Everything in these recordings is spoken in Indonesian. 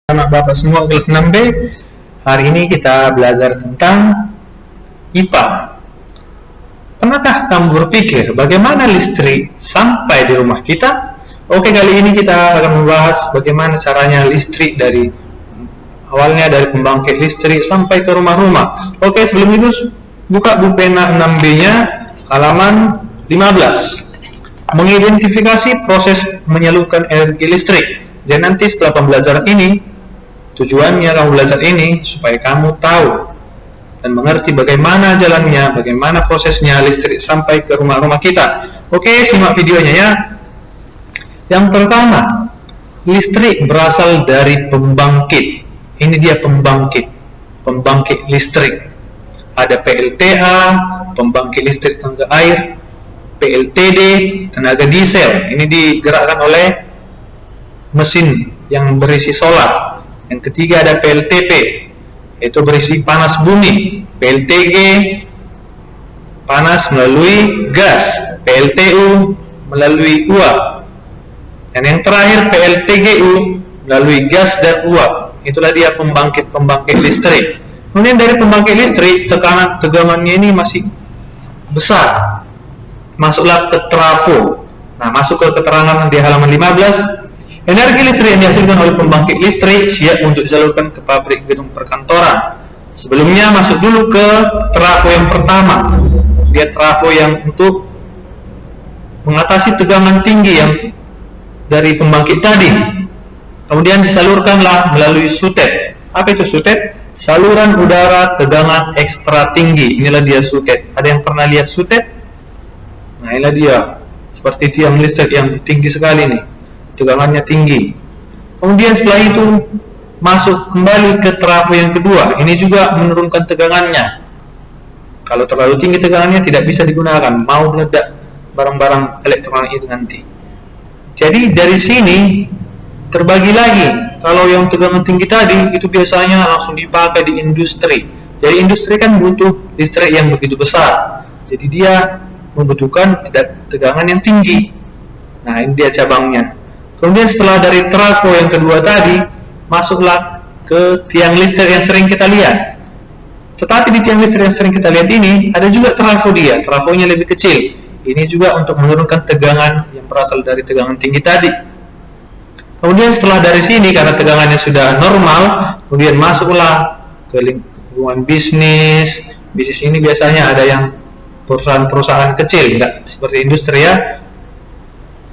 Anak Bapak semua kelas 6B. Hari ini kita belajar tentang IPA. Pernahkah kamu berpikir bagaimana listrik sampai di rumah kita? Oke, kali ini kita akan membahas bagaimana caranya listrik dari awalnya dari pembangkit listrik sampai ke rumah-rumah. Oke, sebelum itu buka buku pena 6B-nya halaman 15. Mengidentifikasi proses menyalurkan energi listrik. Jadi nanti setelah pembelajaran ini, tujuannya kamu belajar ini supaya kamu tahu dan mengerti bagaimana jalannya, bagaimana prosesnya listrik sampai ke rumah-rumah kita. Oke, simak videonya ya. Yang pertama, listrik berasal dari pembangkit. Ini dia pembangkit listrik. Ada PLTA, pembangkit listrik tenaga air, PLTD, tenaga diesel. Ini digerakkan oleh mesin yang berisi solar. Yang ketiga ada PLTP, yaitu berisi panas bumi. PLTG, panas melalui gas. PLTU melalui uap. Dan yang terakhir PLTGU melalui gas dan uap. Itulah dia pembangkit listrik. Kemudian dari pembangkit listrik, tegangannya ini masih besar. Masuklah ke trafo. Nah, masuk ke keterangan di halaman 15. Energi listrik yang dihasilkan oleh pembangkit listrik siap untuk disalurkan ke pabrik gedung perkantoran. Sebelumnya masuk dulu ke trafo yang pertama. Dia trafo yang untuk mengatasi tegangan tinggi yang dari pembangkit tadi. Kemudian disalurkanlah melalui sutet. Apa itu sutet? Saluran udara tegangan ekstra tinggi. Inilah dia sutet. Ada yang pernah lihat sutet? Nah, inilah dia. Seperti tiang listrik yang tinggi sekali nih. Tegangannya tinggi. Kemudian setelah itu masuk kembali ke trafo yang kedua. Ini juga menurunkan tegangannya. Kalau terlalu tinggi tegangannya tidak bisa digunakan, mau meledak barang-barang elektronik itu nanti. Jadi dari sini terbagi lagi. Kalau yang tegangan tinggi tadi itu biasanya langsung dipakai di industri. Jadi industri kan butuh listrik yang begitu besar. Jadi dia membutuhkan tegangan yang tinggi. Nah, ini dia cabangnya. Kemudian setelah dari trafo yang kedua tadi, masuklah ke tiang listrik yang sering kita lihat. Tetapi di tiang listrik yang sering kita lihat ini, ada juga trafo dia. Trafonya lebih kecil. Ini juga untuk menurunkan tegangan yang berasal dari tegangan tinggi tadi. Kemudian setelah dari sini, karena tegangannya sudah normal, kemudian masuklah ke lingkungan bisnis. Bisnis ini biasanya ada yang perusahaan-perusahaan kecil, tidak seperti industri ya.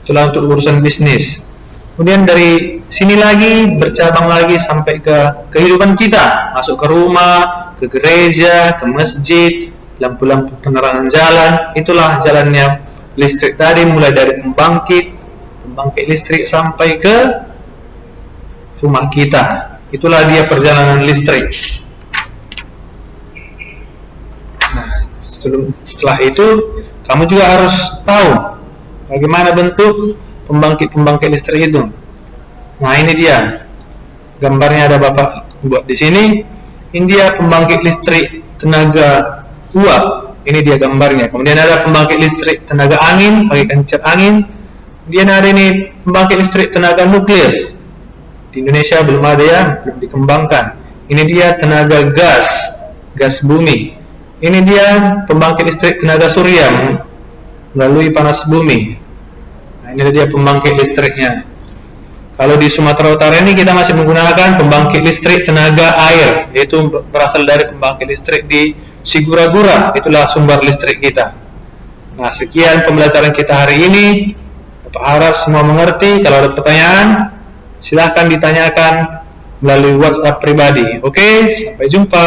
Itulah untuk urusan bisnis. Kemudian dari sini lagi bercabang lagi sampai ke kehidupan kita, masuk ke rumah, ke gereja, ke masjid, lampu-lampu penerangan jalan. Itulah jalannya listrik tadi, mulai dari pembangkit listrik sampai ke rumah kita. Itulah dia perjalanan listrik. Nah, setelah itu kamu juga harus tahu bagaimana bentuk pembangkit listrik itu. Nah, ini dia gambarnya, ada Bapak buat di sini. Ini dia pembangkit listrik tenaga uap. Ini dia gambarnya. Kemudian ada pembangkit listrik tenaga angin, pakai kincir angin. Kemudian ada ini pembangkit listrik tenaga nuklir. Di Indonesia belum ada ya, belum dikembangkan. Ini dia tenaga gas bumi. Ini dia pembangkit listrik tenaga surya melalui panas bumi. Ini dia pembangkit listriknya. Kalau di Sumatera Utara ini kita masih menggunakan pembangkit listrik tenaga air, yaitu berasal dari pembangkit listrik di Sigura-gura. Itulah sumber listrik kita. Nah, sekian pembelajaran kita hari ini. Bapak harap semua mengerti. Kalau ada pertanyaan, silahkan ditanyakan melalui WhatsApp pribadi. Oke, sampai jumpa.